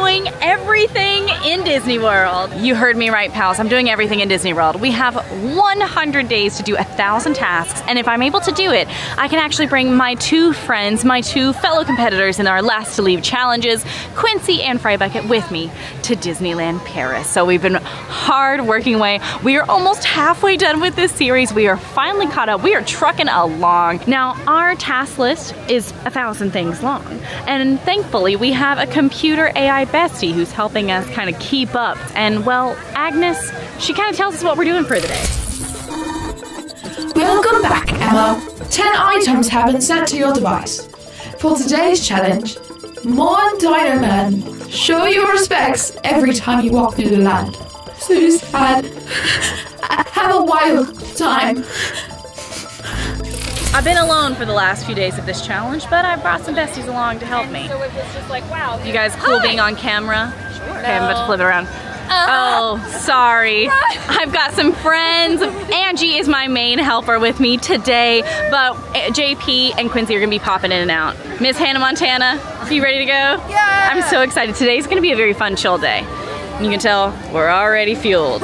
doing everything in Disney World. You heard me right, pals. I'm doing everything in Disney World. We have 100 days to do 1,000 tasks, and if I'm able to do it, I can actually bring my 2 friends, my 2 fellow competitors in our last to leave challenges, Quincy and Fry Bucket, with me to Disneyland Paris. So we've been hard working away. We are almost halfway done with this series. We are finally caught up. We are trucking along. Now, our task list is 1,000 things long, and thankfully we have a computer AI bestie who's helping us kind of keep up. And well, Agnes, she kind of tells us what we're doing for the day. Welcome back, Emma. 10 items have been sent to your device. For today's challenge, Mon Dino Man, show your respects every time you walk through the land. So sad. Have a wild time. I've been alone for the last few days of this challenge, but I brought some besties along to help me. So it was just like, wow. You guys cool being on camera? Sure. Okay, I'm about to flip it around. Oh, sorry. I've got some friends. Angie is my main helper with me today, but JP and Quincy are gonna be popping in and out. Miss Hannah Montana, are you ready to go? Yeah! I'm so excited. Today's gonna be a very fun, chill day. You can tell we're already fueled.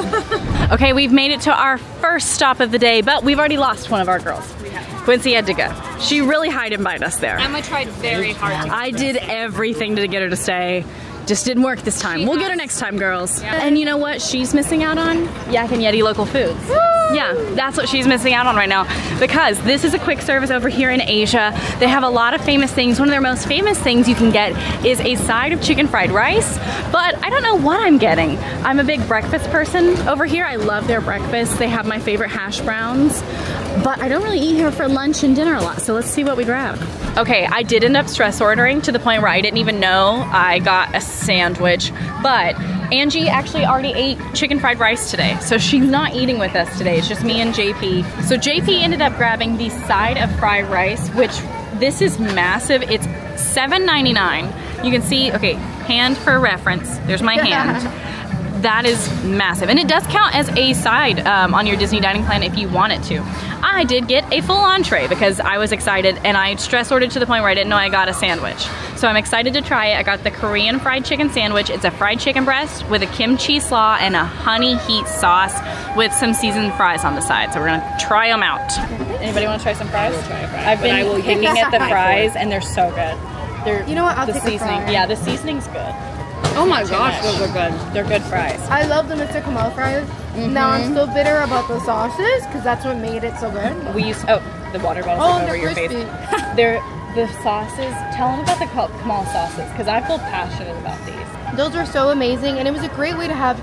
Okay, we've made it to our first stop of the day, but we've already lost one of our girls. Quincy had to go. She really hide and bite us there. Emma tried very hard to I did everything to get her to stay. Just didn't work this time. We'll get her next time, girls. Yeah. And you know what she's missing out on? Yak and Yeti local foods. Woo! Yeah, that's what she's missing out on right now, because this is a quick service over here in Asia. They have a lot of famous things. One of their most famous things you can get is a side of chicken fried rice, but I don't know what I'm getting. I'm a big breakfast person over here. I love their breakfast. They have my favorite hash browns, but I don't really eat here for lunch and dinner a lot, so let's see what we grab. Okay, I did end up stress ordering to the point where I didn't even know I got a sandwich, but Angie actually already ate chicken fried rice today, so she's not eating with us today. It's just me and JP. So JP ended up grabbing the side of fried rice, which this is massive. It's $7.99. You can see, okay, hand for reference. There's my hand. That is massive, and it does count as a side on your Disney dining plan if you want it to. I did get a full entree because I was excited, and I stress ordered to the point where I didn't know I got a sandwich. So I'm excited to try it. I got the Korean fried chicken sandwich. It's a fried chicken breast with a kimchi slaw and a honey heat sauce with some seasoned fries on the side. So we're gonna try them out. Anybody want to try some fries? Try a fry, I've been picking at the fries, and they're so good. They're, you know what? I'll the take seasoning. a fry. Yeah, the seasoning's good. Oh my gosh, those are good. They're good fries. I love the Mr. Kamal fries. Now I'm still bitter about the sauces because that's what made it so good. We used, oh, the water bottle's Oh, over they're your crispy. face. They're the sauces. Tell them about the Kamal sauces, because I feel passionate about these. Those were so amazing, and it was a great way to have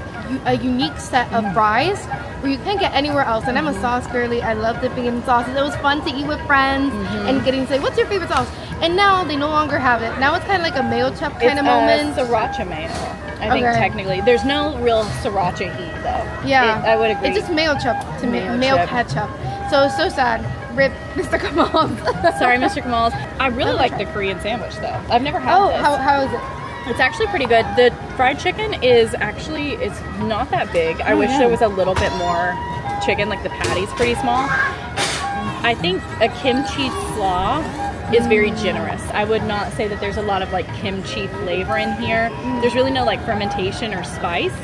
a unique set of fries where you can't get anywhere else. And I'm a sauce girly. I love dipping in sauces. It was fun to eat with friends and getting to say, what's your favorite sauce? And now they no longer have it. Now it's kind of like a mayo chup kind of moment. Sriracha mayo. I think technically. There's no real sriracha heat though. Yeah. I would agree. It's just mayo chup to me. Mayo ketchup. So sad. Rip Mr. Kamal. Sorry, Mr. Kamal's. I really like the Korean sandwich though. I've never had this. How is it? It's actually pretty good. The fried chicken is actually, it's not that big. I wish there was a little bit more chicken, like the patty's pretty small. I think a kimchi slaw is very generous. I would not say that there's a lot of like kimchi flavor in here. There's really no like fermentation or spice,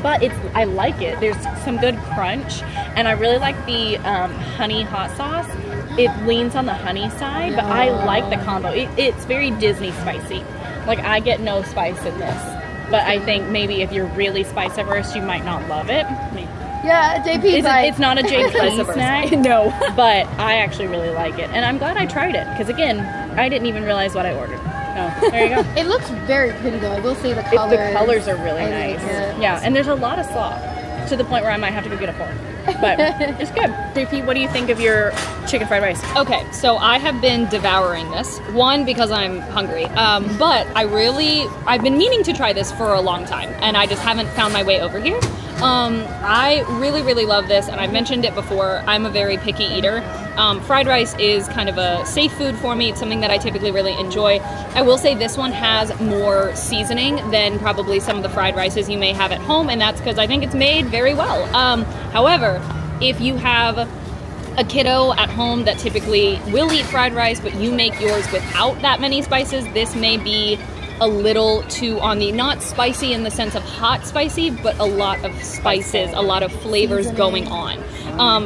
but I like it. There's some good crunch, and I really like the honey hot sauce. It leans on the honey side, but I like the combo. It's very Disney spicy. Like I get no spice in this, but I think maybe if you're really spice averse, you might not love it. Yeah, JP's like... It's not a JP snack. No. But I actually really like it. And I'm glad I tried it. Because again, I didn't even realize what I ordered. Oh, there you go. It looks very pretty though. I will say the colors. The colors are really nice. Yeah, and there's a lot of slaw. To the point where I might have to go get a fork. But it's good. JP, what do you think of your chicken fried rice? Okay, so I have been devouring this. One, because I'm hungry. But I've been meaning to try this for a long time, and I just haven't found my way over here. I really, really love this, and I've mentioned it before. I'm a very picky eater. Fried rice is kind of a safe food for me. It's something that I typically really enjoy. I will say this one has more seasoning than probably some of the fried rices you may have at home, and that's because I think it's made very well. However, if you have a kiddo at home that typically will eat fried rice, but you make yours without that many spices, this may be a little too on the, not spicy in the sense of hot spicy, but a lot of spices, a lot of flavors going on.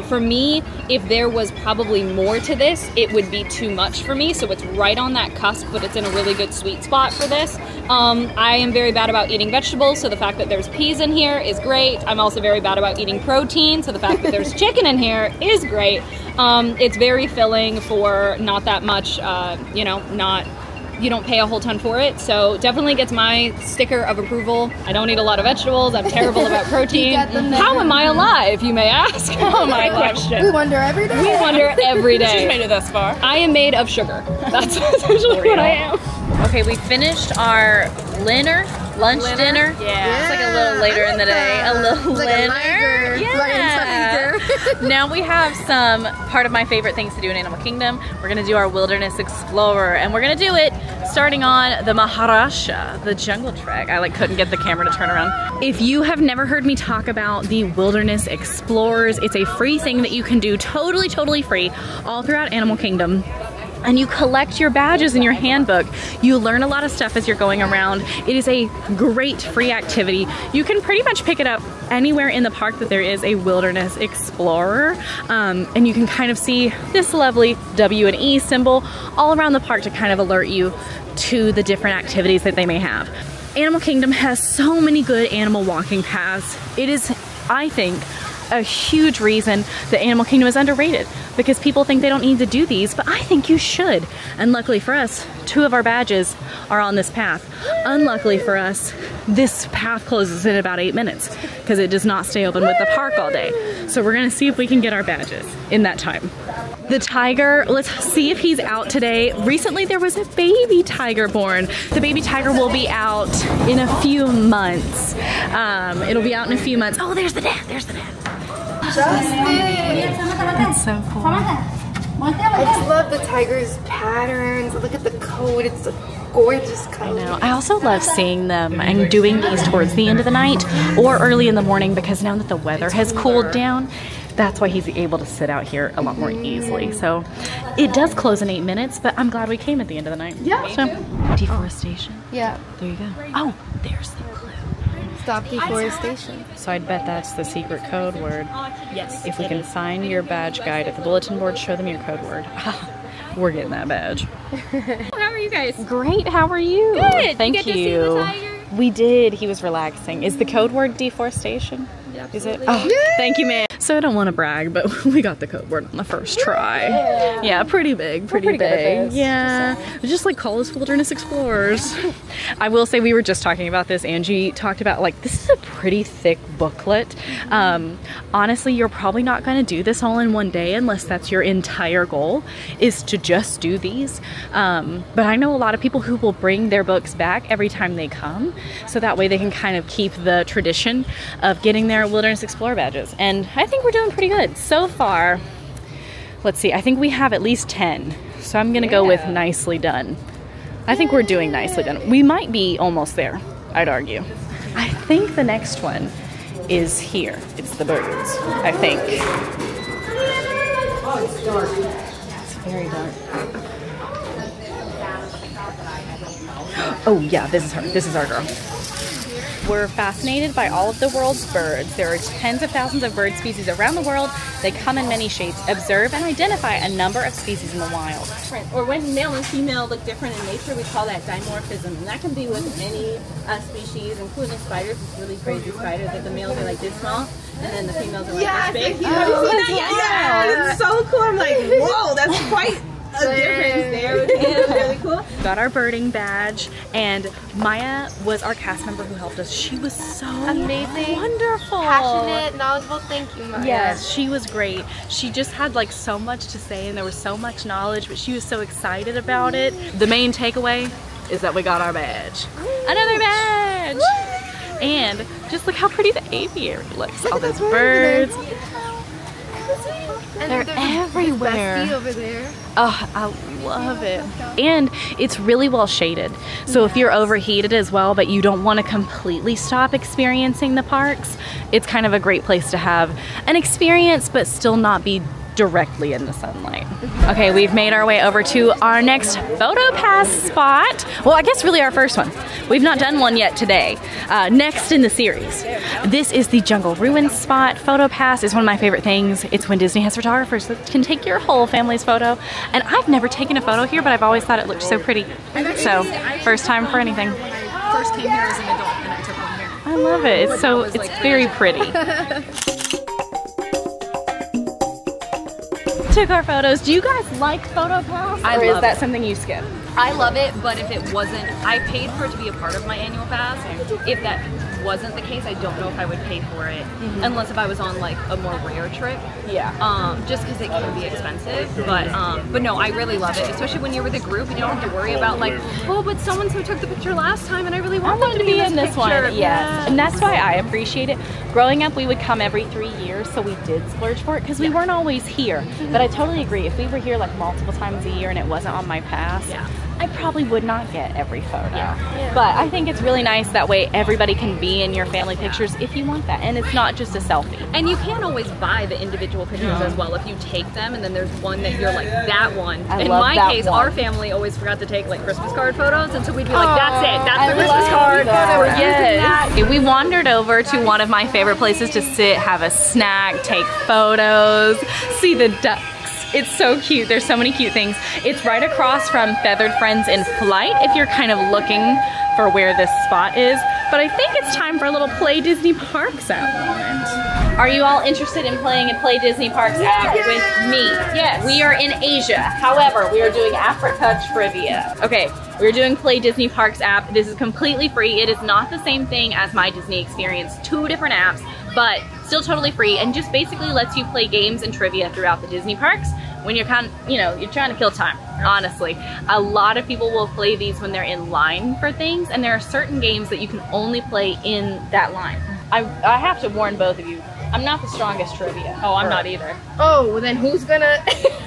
For me, if there was probably more to this, it would be too much for me. So it's right on that cusp, but it's in a really good sweet spot for this. I am very bad about eating vegetables, so the fact that there's peas in here is great. I'm also very bad about eating protein, so the fact that there's chicken in here is great. It's very filling for not that much, you know, you don't pay a whole ton for it, so definitely gets my sticker of approval. I don't eat a lot of vegetables. I'm terrible about protein. How am I alive, you may ask? Oh my question. We wonder every day. We wonder every day. She's made it thus far. I am made of sugar. That's essentially what I am. Okay, we finished our lunch dinner. Yeah. It's like a little later in the day. A little later. Yeah. Now we have some part of my favorite things to do in Animal Kingdom. We're gonna do our Wilderness Explorer, and we're gonna do it starting on the Maharaja, the jungle trek. I couldn't get the camera to turn around. If you have never heard me talk about the Wilderness Explorers, it's a free thing that you can do totally free all throughout Animal Kingdom. And you collect your badges in your handbook. You learn a lot of stuff as you're going around. It is a great free activity. You can pretty much pick it up anywhere in the park that there is a Wilderness Explorer. And you can kind of see this lovely W and E symbol all around the park to kind of alert you to the different activities that they may have. Animal Kingdom has so many good animal walking paths. It is, I think, a huge reason that Animal Kingdom is underrated, because people think they don't need to do these, but I think you should. And luckily for us, 2 of our badges are on this path. Unluckily for us, this path closes in about 8 minutes because it does not stay open with the park all day. So we're gonna see if we can get our badges in that time. The tiger, let's see if he's out today. Recently there was a baby tiger born. The baby tiger will be out in a few months. It'll be out in a few months. Oh, there's the dad, there's the dad. That's so cool. I just love the tiger's patterns. Look at the coat. It's a gorgeous color. I know. I also love seeing them and doing these towards the end of the night or early in the morning, because now that the weather has cooled down, that's why he's able to sit out here a lot more easily. So it does close in 8 minutes, but I'm glad we came at the end of the night. Yeah. So, deforestation. Yeah. There you go. Oh, there's the clue. Stop deforestation. So I'd bet that's the secret code word. Yes. If we can find your badge guide at the bulletin board, show them your code word. We're getting that badge. How are you guys? Great, how are you? Good. Thank you. Get to see the tiger? We did, he was relaxing. Is the code word deforestation? Yeah, is it? Oh, thank you, man. So I don't want to brag, but we got the code word on the first try. Yeah, pretty big, pretty big. Good at this. Yeah, just like call us Wilderness Explorers. I will say, we were just talking about this. Angie talked about, like, this is a pretty thick booklet. Honestly, you're probably not going to do this all in one day unless that's your entire goal, is to just do these. But I know a lot of people who will bring their books back every time they come, so that way they can kind of keep the tradition of getting their Wilderness Explorer badges. And I think we're doing pretty good so far. Let's see, I think we have at least 10, so I'm gonna go with nicely done. I think we're doing nicely done. We might be almost there, I'd argue. I think the next one is here. It's the birds, I think. Oh, it's dark. It's very dark. Oh yeah, this is her. This is our girl. We're fascinated by all of the world's birds. There are tens of thousands of bird species around the world. They come in many shapes. Observe and identify a number of species in the wild. Or when male and female look different in nature, we call that dimorphism. And that can be with any species, including spiders. It's really crazy spiders that the males are like this small, and then the females are like this big. Have you seen that? Yeah, it's so cool. I'm like, whoa, that's quite a difference there. It's really cool. Got our birding badge, and Maya was our cast member who helped us. She was so amazing, wonderful, passionate, knowledgeable. Thank you, Maya. Yes, she was great. She just had like so much to say, and there was so much knowledge, but she was so excited about it. The main takeaway is that we got our badge. Another badge! And just look how pretty the aviary looks. All those birds. And they're everywhere. Over there. Oh, I love it. And it's really well shaded. So if you're overheated as well, but you don't want to completely stop experiencing the parks, it's kind of a great place to have an experience, but still not be directly in the sunlight. Okay, we've made our way over to our next photo pass spot. Well, I guess really our first one. We've not done one yet today. Next in the series. This is the Jungle Ruins spot. Photo pass is one of my favorite things. It's when Disney has photographers that can take your whole family's photo. And I've never taken a photo here, but I've always thought it looked so pretty. So, first time for anything. First came here as an adult and I took one here. I love it. It's very pretty. Took our photos. Do you guys like photo pass? I or love is that it. something you skip? I love it, but if it wasn't, I paid for it to be a part of my annual pass. If that wasn't the case, I don't know if I would pay for it, unless if I was on like a more rare trip. Yeah. Just because it can be expensive, but no, I really love it, especially when you're with a group and you don't have to worry about like, oh, but someone who took the picture last time and I really want them to be in this one. picture. Yes. And that's why I appreciate it. Growing up, we would come every 3 years, so we did splurge for it because we weren't always here. But I totally agree. If we were here like multiple times a year and it wasn't on my pass, I probably would not get every photo. But I think it's really nice that way everybody can be in your family pictures if you want that, and it's not just a selfie. And you can always buy the individual pictures as well if you take them, and then there's one that you're like, that one. In my case, our family always forgot to take like Christmas card photos, and so we'd be like, that's it, that's the Christmas card. Yes. We wandered over to one of my favorite places to sit, have a snack, take photos, see the ducks. It's so cute. There's so many cute things. It's right across from Feathered Friends in Flight if you're kind of looking for where this spot is. But I think it's time for a little Play Disney Parks app moment. Are you all interested in playing a Play Disney Parks app with me? Yes. We are in Asia. However, we are doing Africa trivia. Okay, we're doing Play Disney Parks app. This is completely free. It is not the same thing as My Disney Experience. 2 different apps, but still totally free and just basically lets you play games and trivia throughout the Disney parks when you're you're trying to kill time, honestly. A lot of people will play these when they're in line for things, and there are certain games that you can only play in that line. I have to warn both of you, I'm not the strongest trivia. Oh, I'm not either. Oh, well then who's gonna?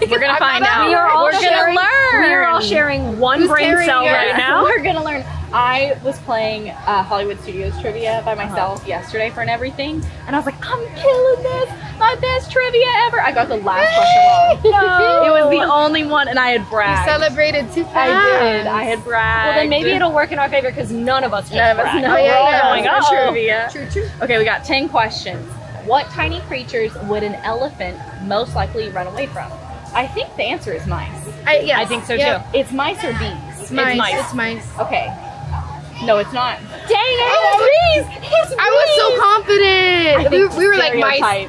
We're gonna find out. We're gonna learn. We are all sharing one brain cell right now. We're gonna learn. I was playing Hollywood Studios trivia by myself yesterday for everything, and I was like, I'm killing this, my best trivia ever. I got the last question wrong. No. It was the only one, and I had bragged. You celebrated too fast. I did. I had bragged. Well, then maybe it'll work in our favor because none of us know. We're all going, trivia. True. Okay, we got 10 questions. What tiny creatures would an elephant most likely run away from? I think the answer is mice. I think so too. It's mice or bees? It's mice. It's mice. Okay. No, it's not. Dang it! Oh, it's bees! It's bees! I was so confident. We were like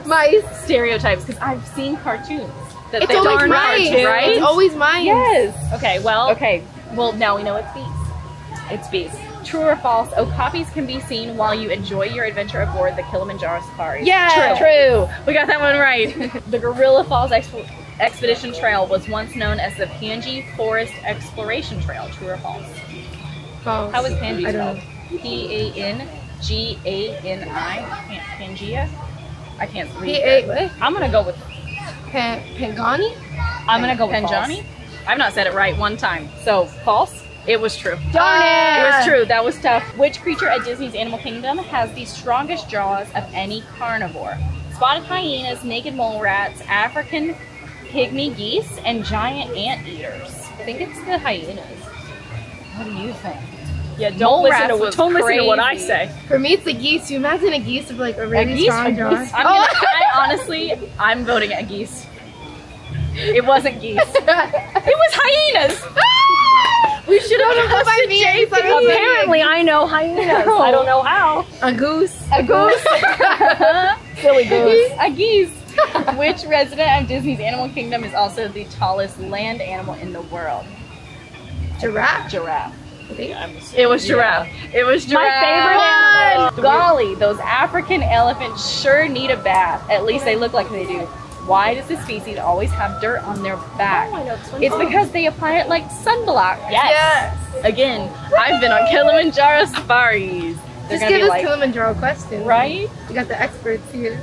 mice. Stereotypes, because I've seen cartoons. That It's always mice, right? It's always mice. Yes. Okay, well. Okay, well now we know it's bees. It's bees. True or false, okapis can be seen while you enjoy your adventure aboard the Kilimanjaro Safari. Yeah. True. We got that one right. The Gorilla Falls Expedition Trail was once known as the Panji Forest Exploration Trail. True or false? False. How is Panji spelled? P-A-N-G-A-N-I. Pangea? I can't read it. I'm gonna go with Pangani? I'm gonna go with Panjani. I've not said it right one time. So false? It was true. Darn it! It was true. That was tough. Which creature at Disney's Animal Kingdom has the strongest jaws of any carnivore? Spotted hyenas, naked mole rats, African pygmy geese, and giant anteaters. I think it's the hyenas. What do you think? Yeah, don't listen to what I say. For me, it's the geese. You imagine a geese with like a really strong jaw. I'm voting at geese. It wasn't geese. It was hyenas. We should have trusted JP. Apparently, I know hyenas. I don't know how. A goose. A goose. Silly goose. A geese. Which resident of Disney's Animal Kingdom is also the tallest land animal in the world? Giraffe. Giraffe. Yeah, It was giraffe. It was giraffe. My favorite animal. Golly, those African elephants sure need a bath. At least they look like they do. Why does this species always have dirt on their back? It's because they apply it like sunblock. Yes. Again, I've been on Kilimanjaro safaris. Just give us Kilimanjaro questions. Right? We got the experts here.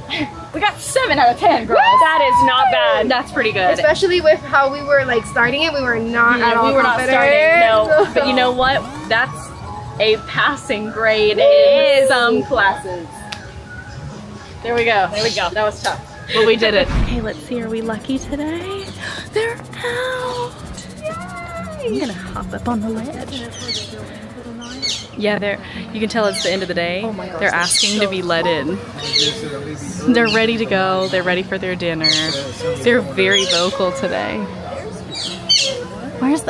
We got 7 out of 10, girls. That is not bad. That's pretty good. Especially with how we were like starting it. We were not at all confident. No. But you know what? That's a passing grade in some classes. There we go. There we go. That was tough. But we did it. Okay, let's see. Are we lucky today? They're out. Yay. I'm gonna hop up on the ledge. Yeah, you can tell it's the end of the day. Oh my gosh, they're asking to be let in. They're ready to go. They're ready for their dinner. They're very vocal today.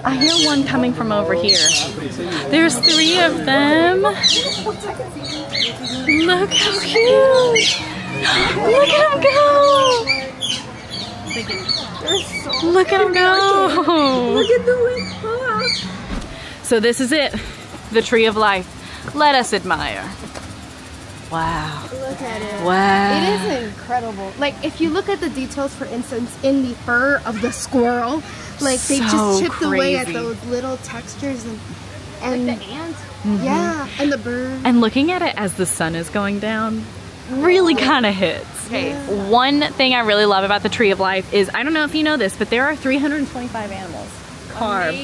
I hear one coming from over here. There's 3 of them. Look how cute. Look at them go. Look at them go. Look at the wind. So this is it. The tree of life. Let us admire. Wow. Look at it. Wow. It is incredible. Like, if you look at the details, for instance, in the fur of the squirrel, like they just chipped away at those little textures and Like the ants. yeah, and the bird. And looking at it as the sun is going down really kind of hits. Okay, one thing I really love about the Tree of Life is, I don't know if you know this, but there are 325 animals carved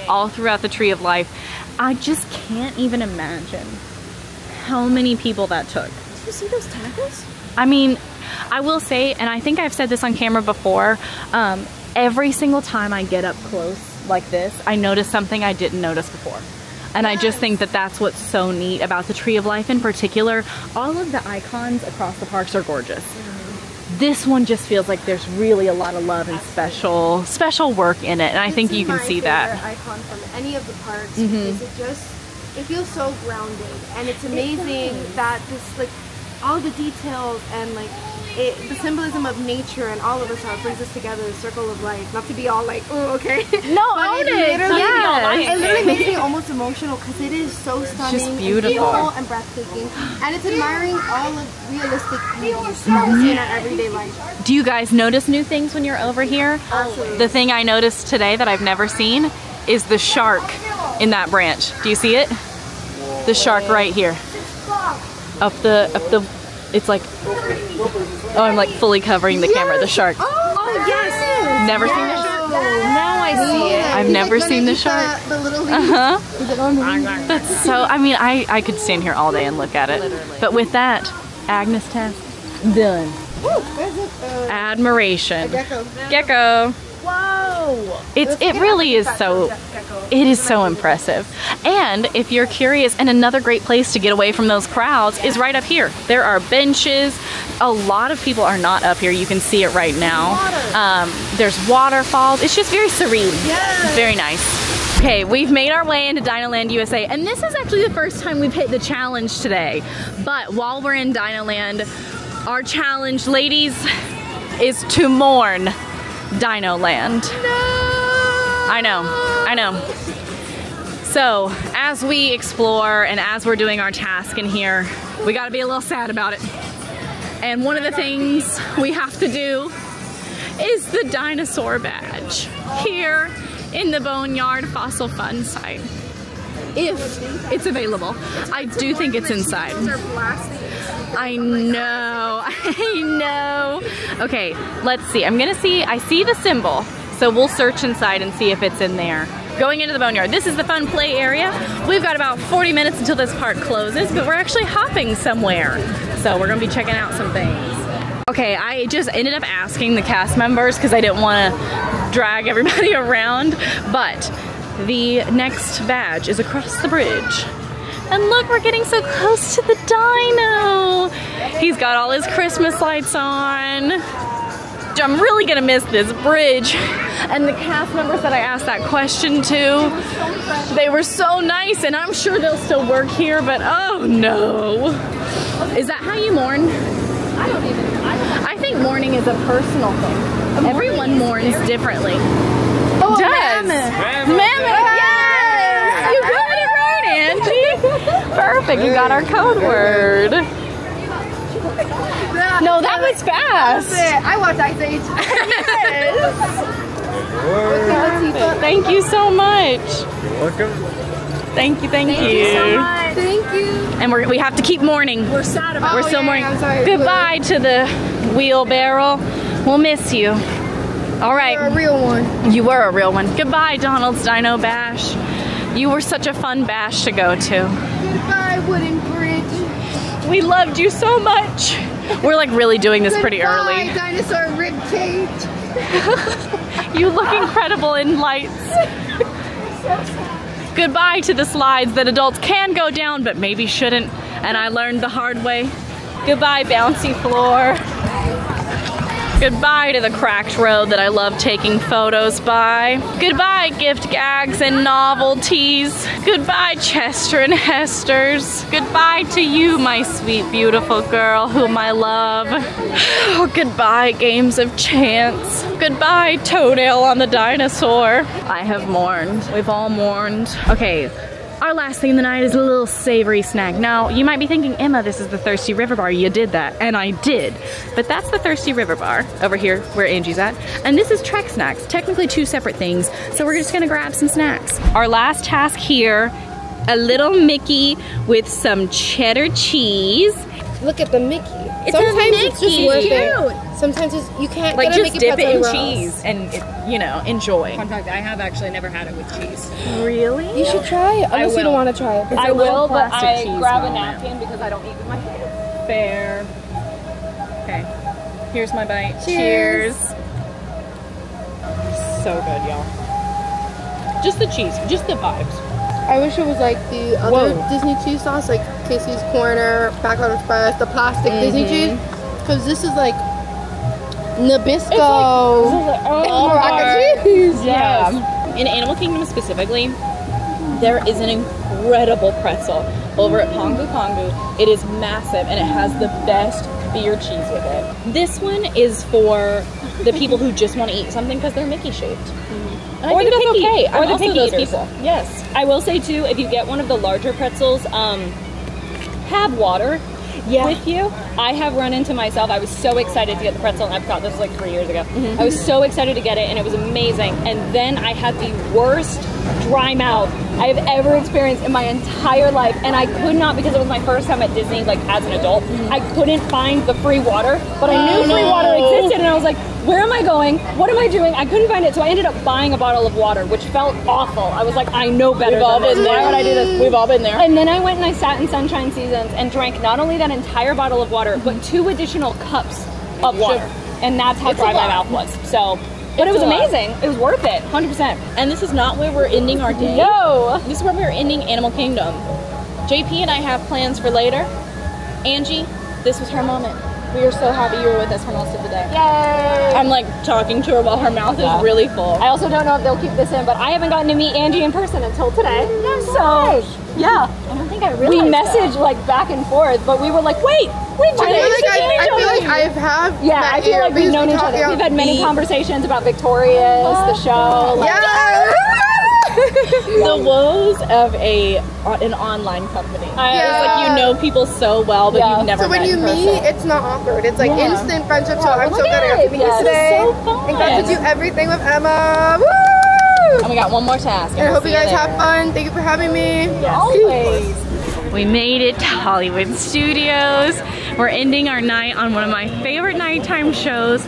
all throughout the Tree of Life. I just can't even imagine how many people that took. Did you see those tentacles? I mean, I will say, and I think I've said this on camera before, every single time I get up close like this, I notice something I didn't notice before. And I just think that that's what's so neat about the Tree of Life in particular. All of the icons across the parks are gorgeous. This one just feels like there's really a lot of love and special work in it, and I think you can see that. My favorite icon from any of the parks is it feels so grounded, and it's amazing that this, like, all the details and like the symbolism of nature and all of us brings us together, the circle of life. Not to be all like, oh, okay. No, own it. It literally makes me almost emotional because it is so stunning, just beautiful. and breathtaking, and it's admiring all of realistic beauties that we see in our everyday life. Do you guys notice new things when you're over here? Absolutely. The thing I noticed today that I've never seen is the shark in that branch. Do you see it? The shark right here. Up the, it's like, oh, I'm like fully covering the camera. The shark. Oh yes! Never seen the shark? Now I see it. I've never seen the shark. The little That's so, I mean, I could stand here all day and look at it. But with that, Agnes task done. Admiration. Gecko. Whoa! It really is so, it is so impressive. And if you're curious, and another great place to get away from those crowds is right up here. There are benches. A lot of people are not up here. You can see it right now. There's waterfalls. It's just very serene. Yes. Very nice. Okay, we've made our way into Dinoland USA, and this is actually the first time we've hit the challenge today. But while we're in Dinoland, our challenge, ladies, is to mourn Dinoland. No! I know. So, as we explore and as we're doing our task in here, we gotta be a little sad about it. And one of the things we have to do is the dinosaur badge here in the Boneyard Fossil Fun site. If it's available. I do think it's inside. I know. Okay, let's see. I see the symbol. So we'll search inside and see if it's in there. Going into the Boneyard. This is the fun play area. We've got about 40 minutes until this park closes, but we're actually hopping somewhere. So we're gonna be checking out some things. Okay, I just ended up asking the cast members because I didn't want to drag everybody around, but the next badge is across the bridge. And look, we're getting so close to the dino. He's got all his Christmas lights on. I'm really gonna miss this bridge. And the cast members that I asked that question to, they were so nice, and I'm sure they'll still work here, but oh no. Is that how you mourn? I think mourning is a personal thing. Everyone mourns differently. Oh, Does. Mammoth, yes! You got it right, Angie. Perfect, you got our code word. No, that was fast. I watched Ice Age. Yes. Thank you so much. You're welcome. Thank you. Thank you so much. Thank you. And we have to keep mourning. We're sad about it. We're still mourning. I'm sorry. Goodbye to the wheelbarrow. We'll miss you. All right. You're a real one. You were a real one. Goodbye, Donald's Dino Bash. You were such a fun bash to go to. Goodbye, Wooden Bridge. We loved you so much. We're like really doing this pretty Goodbye, early. dinosaur rib cage. You look incredible in lights. Goodbye to the slides that adults can go down but maybe shouldn't, and I learned the hard way. Goodbye, bouncy floor. Goodbye to the cracked road that I love taking photos by. Goodbye, gift gags and novelties. Goodbye, Chester and Hester's. Goodbye to you, my sweet, beautiful girl whom I love. Oh, goodbye, games of chance. Goodbye, toenail on the dinosaur. I have mourned. We've all mourned. Okay. Our last thing of the night is a little savory snack. Now, you might be thinking, Emma, this is the Thirsty River Bar. You did that, and I did. But that's the Thirsty River Bar over here where Angie's at. And this is Trek Snacks, technically two separate things. So we're just gonna grab some snacks. Our last task here, a little Mickey with some cheddar cheese. Look at the Mickey. It's Sometimes a Mickey. it's just worth Cute. it. Sometimes it's, you can't Like get a just Mickey dip it in pretzel anywhere cheese else. and, you know, enjoy. Fun fact, I have actually never had it with cheese. Really? You should try it, unless you will. don't want to try it. I will, but plastic I cheese grab a moment. napkin because I don't eat with my hands. Fair. Okay. Here's my bite. Cheers. So good, y'all. Just the cheese, just the vibes. I wish it was like the other Whoa. Disney cheese sauce, like Casey's Corner, Backyard Express, the plastic Disney cheese. Because this is like Nabisco. Oh, Moroccan cheese. yeah. In Animal Kingdom specifically, there is an incredible pretzel over at Pongu Pongu. It is massive and it has the best beer cheese with it. This one is for the people who just want to eat something because they're Mickey shaped. Or the picky, okay. or the picky those eaters. people. Yes. I will say too, if you get one of the larger pretzels, have water with you. I have run into myself. I was so excited to get the pretzel in Epcot. This was like 3 years ago. I was so excited to get it, and it was amazing. And then I had the worst dry mouth I have ever experienced in my entire life, and I could not, because it was my first time at Disney, like as an adult. I couldn't find the free water, but I knew free water existed, and I was like, where am I going? What am I doing? I couldn't find it, so I ended up buying a bottle of water, which felt awful. I was like, I know better. We've all than been this. there. Why would I do this? We've all been there. And then I went and I sat in Sunshine Seasons and drank not only that entire bottle of water, but 2 additional cups of water. And that's how dry my mouth was. So, but it was amazing. It was worth it, 100%. And this is not where we're ending our day. No! This is where we're ending Animal Kingdom. JP and I have plans for later. Angie, this was her moment. We are so happy you were with us for most of the day. Yay! I'm like talking to her while her mouth is really full. I also don't know if they'll keep this in, but I haven't gotten to meet Angie in person until today. So, yeah. I don't think I realized We messaged like back and forth, but we were like, wait, we've I feel like I have. Yeah, met I feel you like we've because known we each talk- other. yeah. We've had many conversations about Victorious, the show. Like, Yeah. the woes of an online company. I- It's like you know people so well, but Yeah. you've never So when met you in meet, person. it's not awkward. It's like instant friendship. So I'm so look glad I at got to it. meet you Yes. today. So fun. And got to do everything with Emma. Woo! And we got one more task. And I we'll hope see you guys there. have fun. Thank you for having me. always. We made it to Hollywood Studios. We're ending our night on one of my favorite nighttime shows,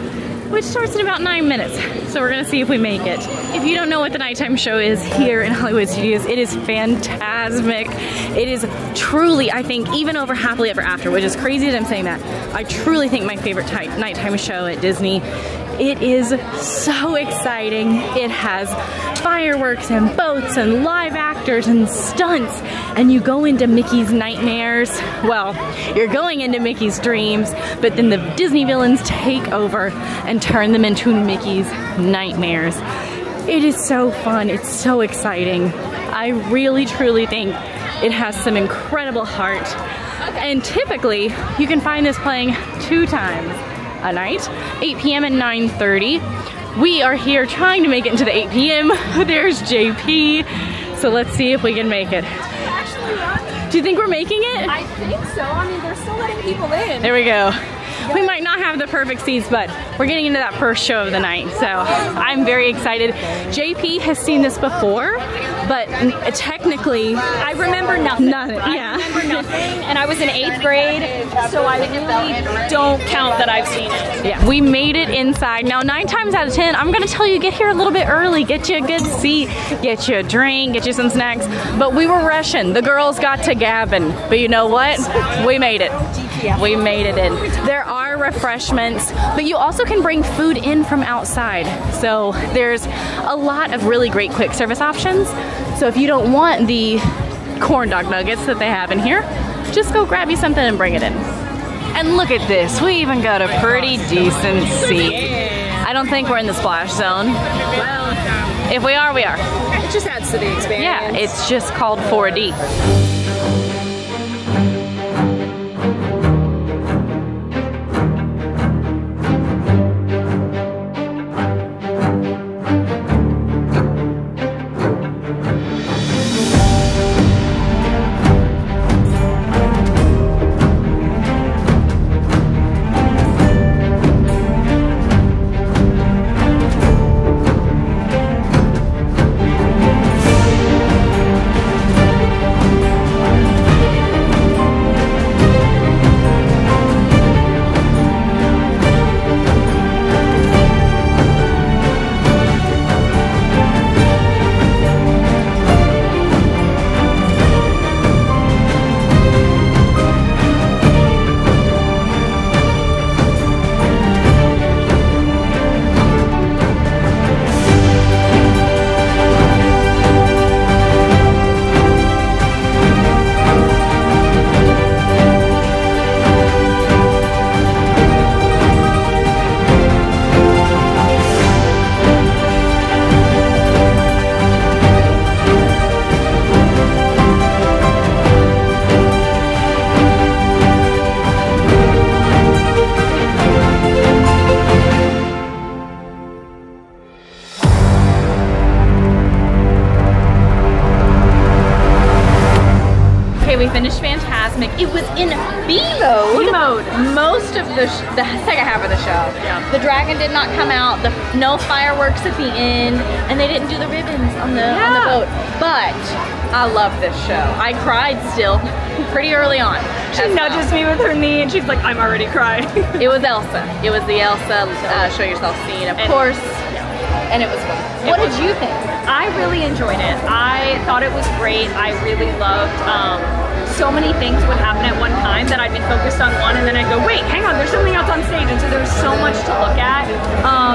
which starts in about 9 minutes. So we're gonna see if we make it. If you don't know what the nighttime show is here in Hollywood Studios, it is phantasmic. It is truly, I think, even over Happily Ever After, which is crazy that I'm saying that. I truly think my favorite nighttime show at Disney. It is so exciting. It has fireworks and boats and live actors and stunts, and you go into Mickey's nightmares. Well, you're going into Mickey's dreams, but then the Disney villains take over and turn them into Mickey's nightmares. It is so fun. It's so exciting. I really, truly think it has some incredible heart. And typically, you can find this playing 2 times a night, 8 p.m. and 9:30. We are here trying to make it into the 8 p.m. There's JP. So let's see if we can make it. Do you think we're making it? I think so. I mean, they're still letting people in. There we go. We might not have the perfect seats, but we're getting into that first show of the night. So I'm very excited. JP has seen this before, but technically, I remember nothing. yeah. I remember nothing, and I was in 8th grade, so I really don't count that I've seen it. Yeah, we made it inside. Now 9 times out of 10, I'm gonna tell you, get here a little bit early, get you a good seat, get you a drink, get you some snacks. But we were rushing. The girls got to gabbing. But you know what? We made it. We made it in. There are refreshments, but you also can bring food in from outside. So there's a lot of really great quick service options. So if you don't want the corn dog nuggets that they have in here, just go grab you something and bring it in. And look at this, we even got a pretty decent seat. I don't think we're in the splash zone. Well, if we are, we are. it just adds to the experience. Yeah, it's just called 4D. We finished Fantasmic. It was in B mode. B mode. Most of the second half of the show. Yeah. The dragon did not come out. No fireworks at the end, and they didn't do the ribbons on the boat. But I love this show. I cried still pretty early on. She nudges me with her knee, and she's like, "I'm already crying." It was Elsa. It was the Elsa show yourself scene, of course. And it was fun. What did you think? I really enjoyed it. I thought it was great. I really loved so many things would happen at one time that I'd be focused on one and then I'd go, wait, hang on, there's something else on stage. And so there was so much to look at.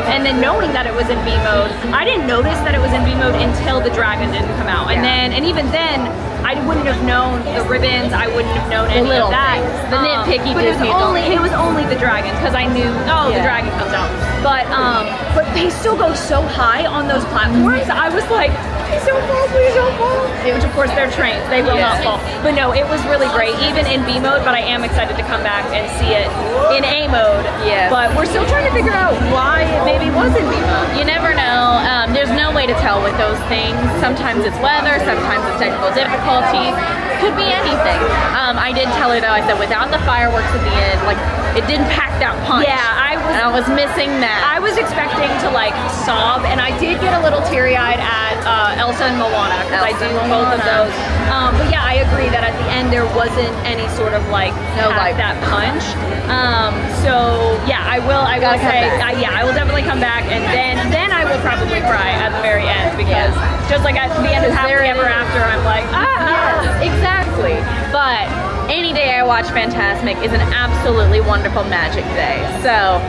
And then knowing that it was in B mode, I didn't notice that it was in B mode until the dragon didn't come out. And even then, I wouldn't have known the ribbons. I wouldn't have known any of that. Things. The nitpicky but Disney it was only the dragon because I knew, the dragon comes out. But they still go so high on those platforms. I was like, please don't fall, please don't fall. Which of course they're trained, they will not fall. But no, it was really great, even in B mode, but I am excited to come back and see it in A mode. Yes. But we're still trying to figure out why it maybe was in B mode. You never know. There's no way to tell with those things. Sometimes it's weather, sometimes it's technical difficulties. Could be anything. I did tell her though, I said without the fireworks at the end, like it didn't pack that punch. Yeah, I was missing that. I was expecting to like sob, and I did get a little teary-eyed at Elsa and Moana because I do both of those. But yeah, I agree that at the end there wasn't any sort of like that punch. So yeah, I will say I will definitely come back, and then I will probably cry at the very end because just like at the end of Happily Ever After, I'm like yes, exactly. But any day I watch Fantasmic is an absolutely wonderful magic day. So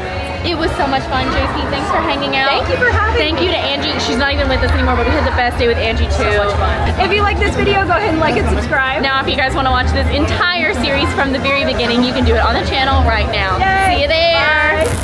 it was so much fun, JP. Thanks for hanging out. Thank you for having me. Thank you to Angie. She's not even with us anymore, but we had the best day with Angie too. So much fun. If you like this video, go ahead and like and subscribe. Now, if you guys want to watch this entire series from the very beginning, you can do it on the channel right now. Yay. See you there. Bye.